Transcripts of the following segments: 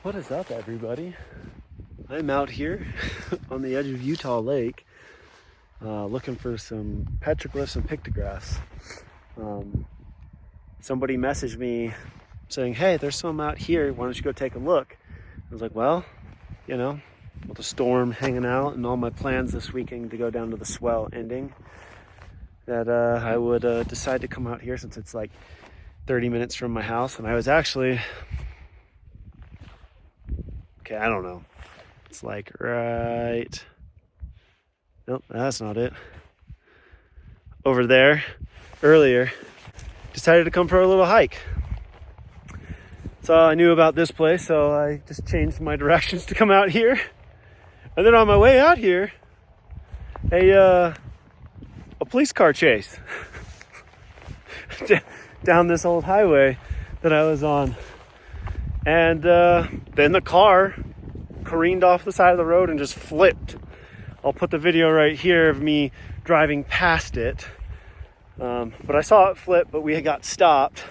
What is up, everybody? I'm out here on the edge of Utah Lake looking for some petroglyphs and pictographs. Somebody messaged me saying, hey, there's some out here. Why don't you go take a look? I was like, well, you know, with the storm hanging out and all my plans this weekend to go down to the swell ending, that I would decide to come out here since it's like 30 minutes from my house. And I was actually... I don't know. It's like right... Nope, that's not it. Over there, earlier, decided to come for a little hike. So I knew about this place, so I just changed my directions to come out here. And then on my way out here, a police car chase down this old highway that I was on. And then the car careened off the side of the road and just flipped. I'll put the video right here of me driving past it. But I saw it flip, but we got stopped.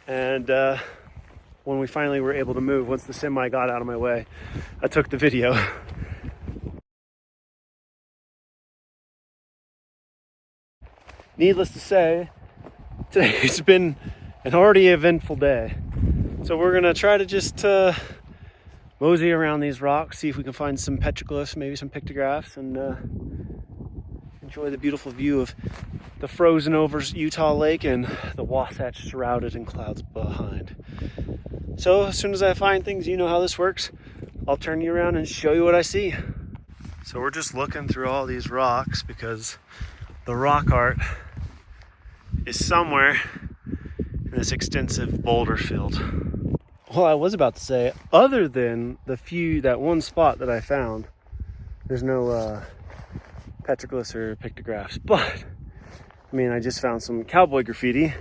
And when we finally were able to move, once the semi got out of my way, I took the video. Needless to say, today's been an already eventful day. So we're gonna try to just mosey around these rocks, see if we can find some petroglyphs, maybe some pictographs, and enjoy the beautiful view of the frozen over Utah Lake and the Wasatch shrouded in clouds behind. So as soon as I find things, you know how this works, I'll turn you around and show you what I see. So we're just looking through all these rocks because the rock art is somewhere in this extensive boulder field. Well, I was about to say, other than that one spot that I found, there's no petroglyphs or pictographs. But, I mean, I just found some cowboy graffiti,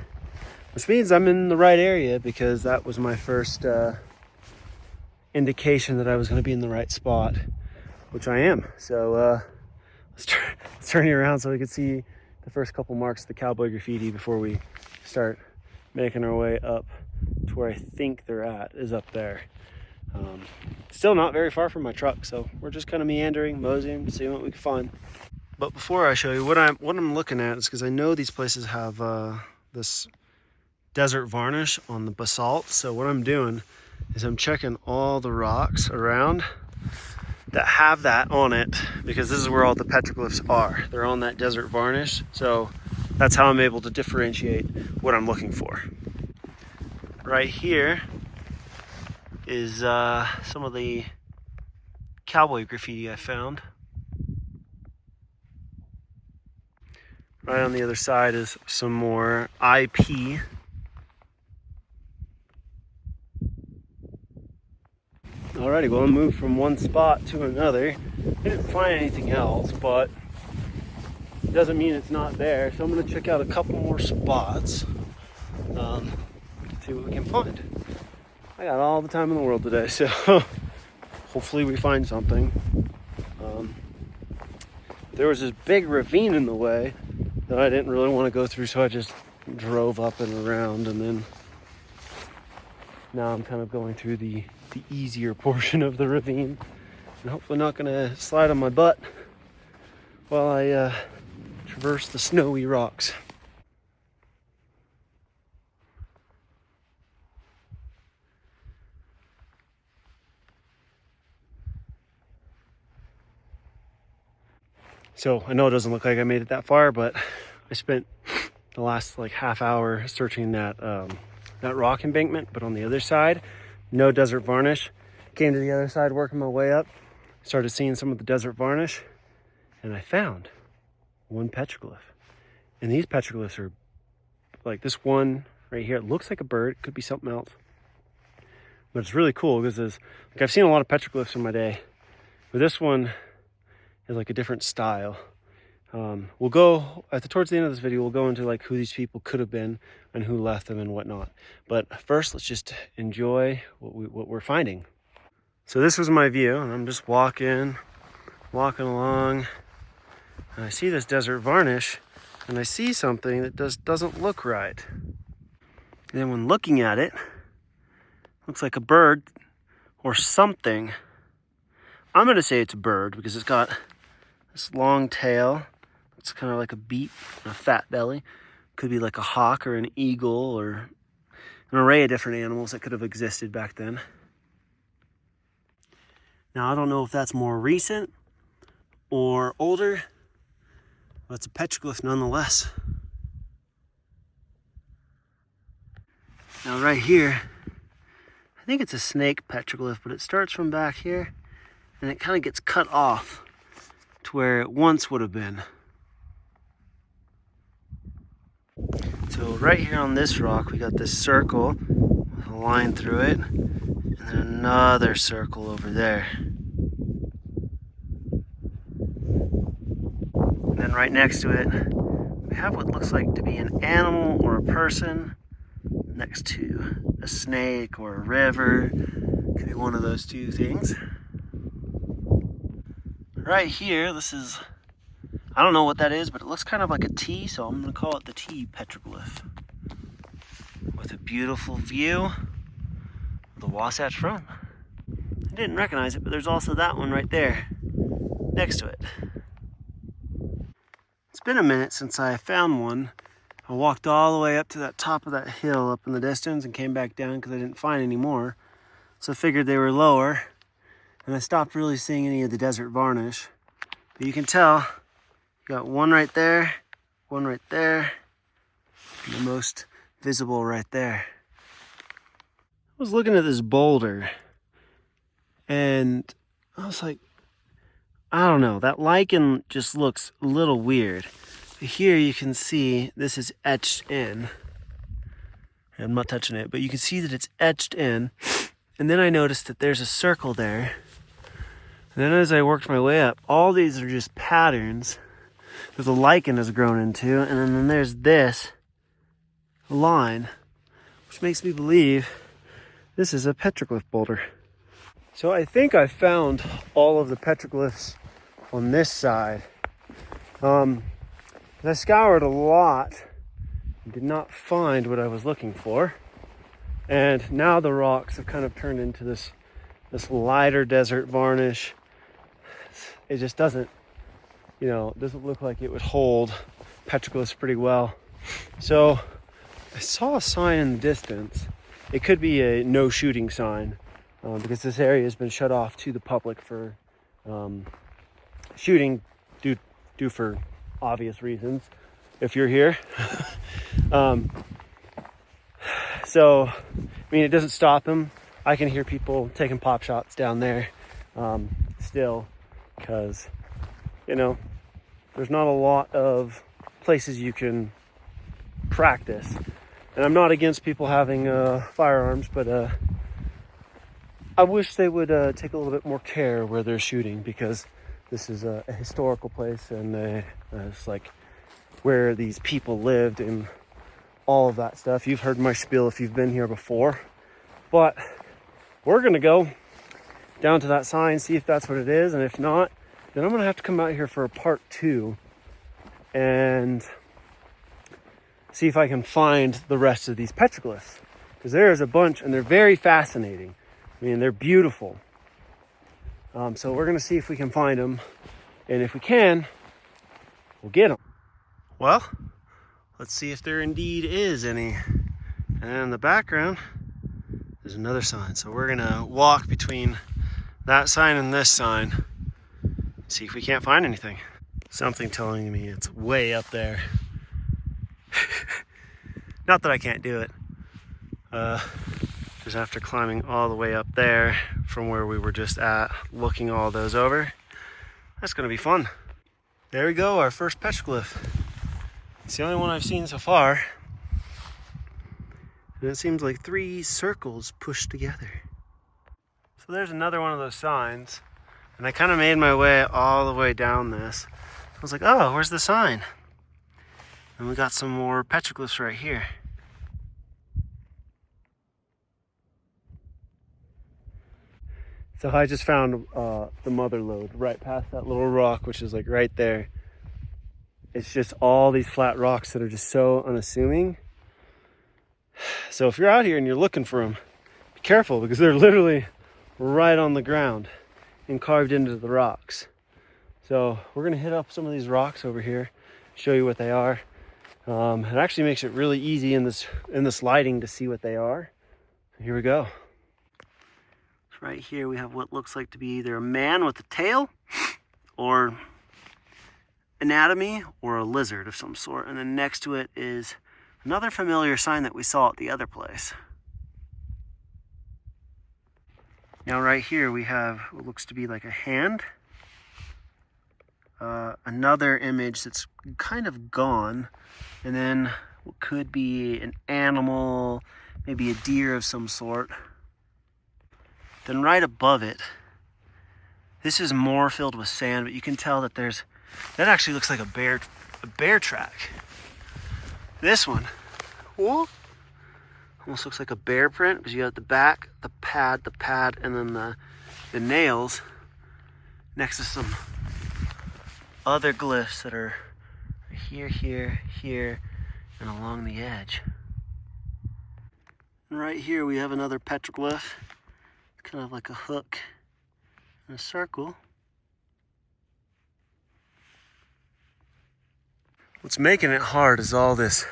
which means I'm in the right area because that was my first indication that I was going to be in the right spot, which I am. So let's turn you around so we can see the first couple marks of the cowboy graffiti before we start making our way up to where I think they're at, is up there. Still not very far from my truck, so we're just kind of meandering, moseying, seeing what we can find. But before I show you what I'm looking at, is because I know these places have this desert varnish on the basalt. So what I'm doing is I'm checking all the rocks around that have that on it, because this is where all the petroglyphs are. They're on that desert varnish, so that's how I'm able to differentiate what I'm looking for. Right here is some of the cowboy graffiti I found. Right on the other side is some more IP. Alrighty, well, I moved from one spot to another. I didn't find anything else, but it doesn't mean it's not there. So I'm gonna check out a couple more spots. See what we can find. I got all the time in the world today, so hopefully we find something. There was this big ravine in the way that I didn't really want to go through, so I just drove up and around, and then now I'm kind of going through the easier portion of the ravine, and hopefully not gonna slide on my butt while I traverse the snowy rocks. So I know it doesn't look like I made it that far, but I spent the last like half hour searching that rock embankment, but on the other side, no desert varnish. Came to the other side, working my way up, started seeing some of the desert varnish, and I found one petroglyph. And these petroglyphs are like this one right here. It looks like a bird, it could be something else, but it's really cool because like I've seen a lot of petroglyphs in my day, but this one is like a different style. We'll go towards the end of this video, we'll go into like who these people could have been and who left them and whatnot. But first, let's just enjoy what we're finding. So this was my view, and I'm just walking along, and I see this desert varnish, and I see something that doesn't look right. And then when looking at it, looks like a bird or something. I'm gonna say it's a bird because it's got this long tail. It's kind of like a beak, a fat belly. Could be like a hawk or an eagle or an array of different animals that could have existed back then. Now, I don't know if that's more recent or older, but it's a petroglyph nonetheless. Now, right here, I think it's a snake petroglyph, but it starts from back here and it kind of gets cut off to where it once would have been. So right here on this rock, we got this circle with a line through it, and then another circle over there. And then right next to it, we have what looks like to be an animal or a person next to a snake or a river. Could be one of those two things. Right here, this is, I don't know what that is, but it looks kind of like a T, so I'm going to call it the T petroglyph. With a beautiful view of the Wasatch Front. I didn't recognize it, but there's also that one right there next to it. It's been a minute since I found one. I walked all the way up to that top of that hill up in the distance and came back down because I didn't find any more. So I figured they were lower, and I stopped really seeing any of the desert varnish. But you can tell, you got one right there, and the most visible right there. I was looking at this boulder, and I was like, I don't know, that lichen just looks a little weird. Here you can see this is etched in. I'm not touching it, but you can see that it's etched in. And then I noticed that there's a circle there. And then as I worked my way up, all these are just patterns that the lichen has grown into. And then there's this line, which makes me believe this is a petroglyph boulder. So I think I found all of the petroglyphs on this side. I scoured a lot and did not find what I was looking for. And now the rocks have kind of turned into this lighter desert varnish. It just doesn't look like it would hold petroglyphs pretty well. So I saw a sign in the distance. It could be a no shooting sign because this area has been shut off to the public for shooting due for obvious reasons if you're here. So, I mean, it doesn't stop them. I can hear people taking pop shots down there still because, there's not a lot of places you can practice. And I'm not against people having firearms, but I wish they would take a little bit more care where they're shooting because this is a historical place and it's like where these people lived and all of that stuff. You've heard my spiel if you've been here before. But we're going to go down to that sign, see if that's what it is. And if not, then I'm going to have to come out here for a part 2 and see if I can find the rest of these petroglyphs. Because there's a bunch and they're very fascinating. I mean, they're beautiful. So we're going to see if we can find them. And if we can, we'll get them. Well, let's see if there indeed is any. And in the background, there's another sign. So we're going to walk between that sign and this sign. See if we can't find anything. Something telling me it's way up there. Not that I can't do it. Just after climbing all the way up there from where we were just at, looking all those over. That's going to be fun. There we go, our first petroglyph. It's the only one I've seen so far. And it seems like 3 circles pushed together. So there's another one of those signs. And I kind of made my way all the way down this. I was like, oh, where's the sign? And we got some more petroglyphs right here. So I just found the mother lode right past that little rock, which is like right there. It's just all these flat rocks that are just so unassuming. So if you're out here and you're looking for them, be careful because they're literally right on the ground and carved into the rocks. So we're gonna hit up some of these rocks over here, show you what they are. It actually makes it really easy in this lighting to see what they are. So here we go. So right here we have what looks like to be either a man with a tail or anatomy or a lizard of some sort. And then next to it is another familiar sign that we saw at the other place. Now right here we have what looks to be like a hand. Another image that's kind of gone. And then what could be an animal, maybe a deer of some sort. Then right above it, this is more filled with sand, but you can tell that that actually looks like a bear track. This one, whoa, almost looks like a bear print because you got the back, the pad, and then the nails next to some other glyphs that are here, and along the edge. And right here we have another petroglyph, kind of like a hook and a circle. What's making it hard is all this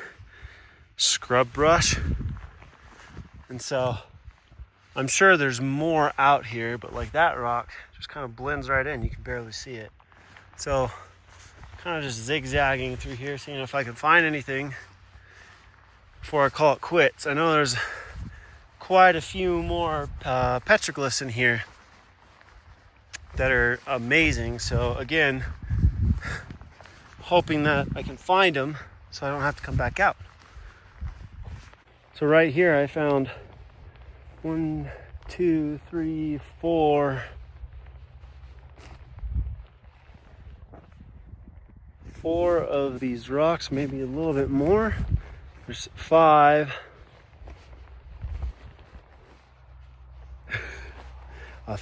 scrub brush. And so I'm sure there's more out here, but like that rock just kind of blends right in. You can barely see it. So kind of just zigzagging through here, seeing if I can find anything before I call it quits. I know there's quite a few more petroglyphs in here that are amazing. So again, hoping that I can find them so I don't have to come back out. So right here I found 1, 2, 3, 4. 4 of these rocks, maybe a little bit more. There's 5.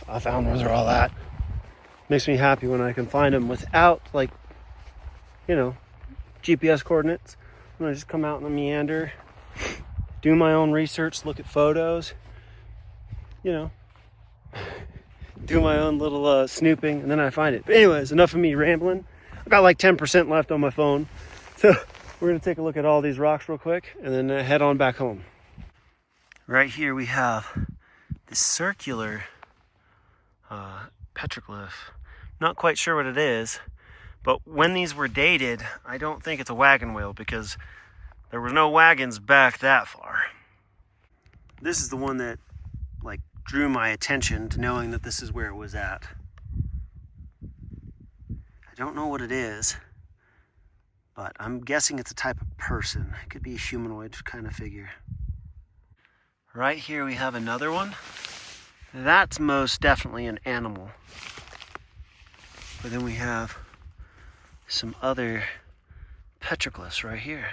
I found where they're all at. Makes me happy when I can find them without, like, GPS coordinates. I'm gonna just come out in the meander, do my own research, look at photos, do my own little snooping, and then I find it. But anyways, enough of me rambling. I've got like 10% left on my phone. So we're gonna take a look at all these rocks real quick and then head on back home. Right here we have this circular petroglyph. Not quite sure what it is, but when these were dated, I don't think it's a wagon wheel because there were no wagons back that far. This is the one that like drew my attention to knowing that this is where it was at. I don't know what it is, but I'm guessing it's a type of person. It could be a humanoid kind of figure. Right here we have another one. That's most definitely an animal. But then we have some other petroglyphs right here.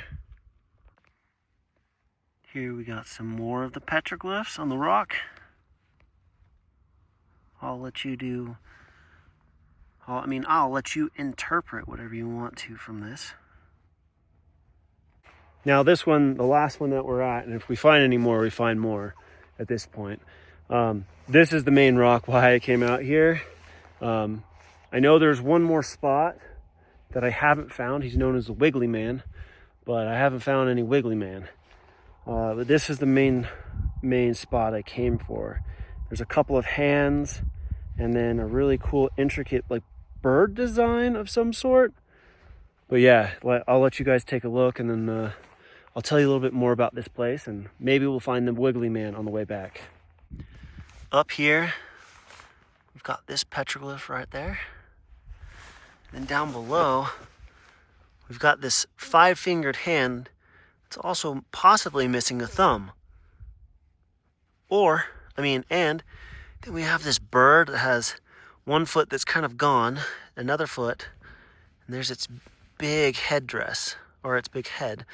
Here we got some more of the petroglyphs on the rock. I'll let you interpret whatever you want to from this. Now this one, the last one that we're at, and if we find any more, we find more at this point. This is the main rock why I came out here. I know there's one more spot that I haven't found. He's known as the Wiggly Man, but I haven't found any Wiggly Man. But this is the main spot I came for. There's a couple of hands and then a really cool intricate like bird design of some sort. But yeah, I'll let you guys take a look and then I'll tell you a little bit more about this place and maybe we'll find the Wiggly Man on the way back. Up here, we've got this petroglyph right there. Then down below, we've got this 5-fingered hand. It's also possibly missing a thumb. And then we have this bird that has one foot that's kind of gone, another foot, and there's its big headdress, or its big head,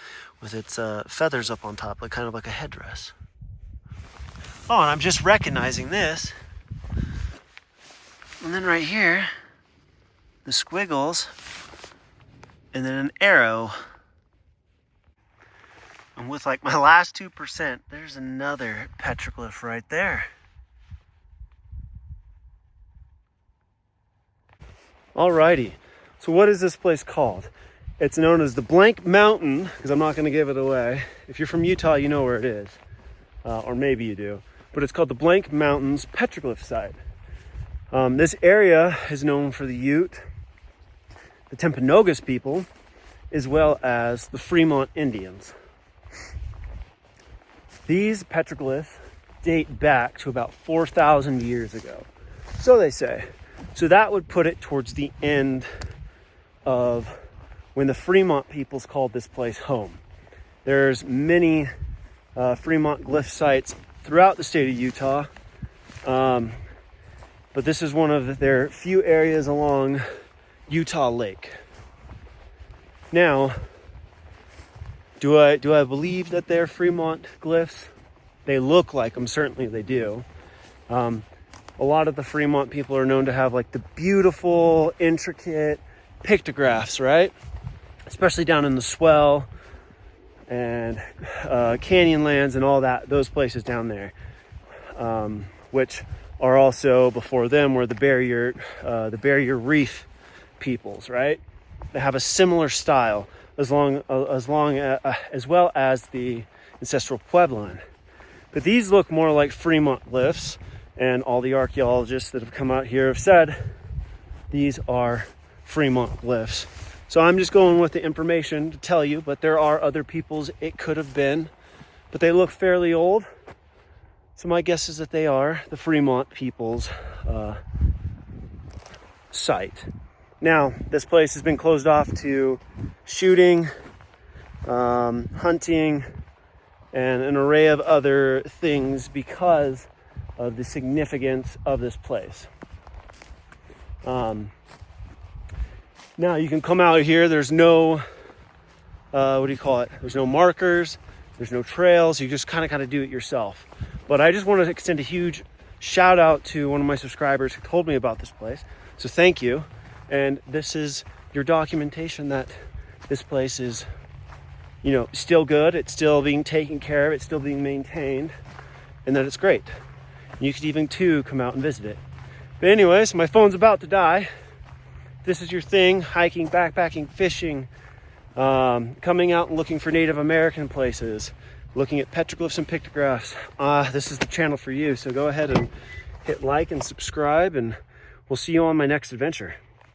with its feathers up on top, like kind of like a headdress. Oh, and I'm just recognizing this. And then right here, the squiggles, and then an arrow. And with like my last 2%, there's another petroglyph right there. Alrighty, so what is this place called? It's known as the Blank Mountain, because I'm not going to give it away. If you're from Utah, you know where it is, or maybe you do. But it's called the Blank Mountains Petroglyph Site. This area is known for the Ute, the Timpanogos people, as well as the Fremont Indians. These petroglyphs date back to about 4,000 years ago, so they say. So that would put it towards the end of when the Fremont peoples called this place home. There's many Fremont glyph sites throughout the state of Utah, but this is one of their few areas along Utah Lake. Now, do I believe that they're Fremont glyphs? They look like them, certainly they do. A lot of the Fremont people are known to have like the beautiful, intricate pictographs, right? Especially down in the swell and canyon lands and all that, those places down there, which are also, before them, were the barrier reef peoples, right? They have a similar style, as well as the ancestral Puebloan. But these look more like Fremont glyphs, and all the archaeologists that have come out here have said these are Fremont glyphs. So I'm just going with the information to tell you, but there are other peoples it could have been, but they look fairly old. So my guess is that they are the Fremont people's site. Now, this place has been closed off to shooting, hunting, and an array of other things because of the significance of this place. Now you can come out here, there's no, there's no markers, there's no trails, you just kind of do it yourself. But I just want to extend a huge shout out to one of my subscribers who told me about this place. So thank you. And this is your documentation that this place is, still good, it's still being taken care of, it's still being maintained, and that it's great. You could even, too, come out and visit it. But anyways, my phone's about to die. This is your thing, hiking, backpacking, fishing, coming out and looking for Native American places, looking at petroglyphs and pictographs. This is the channel for you, so go ahead and hit like and subscribe, and we'll see you on my next adventure.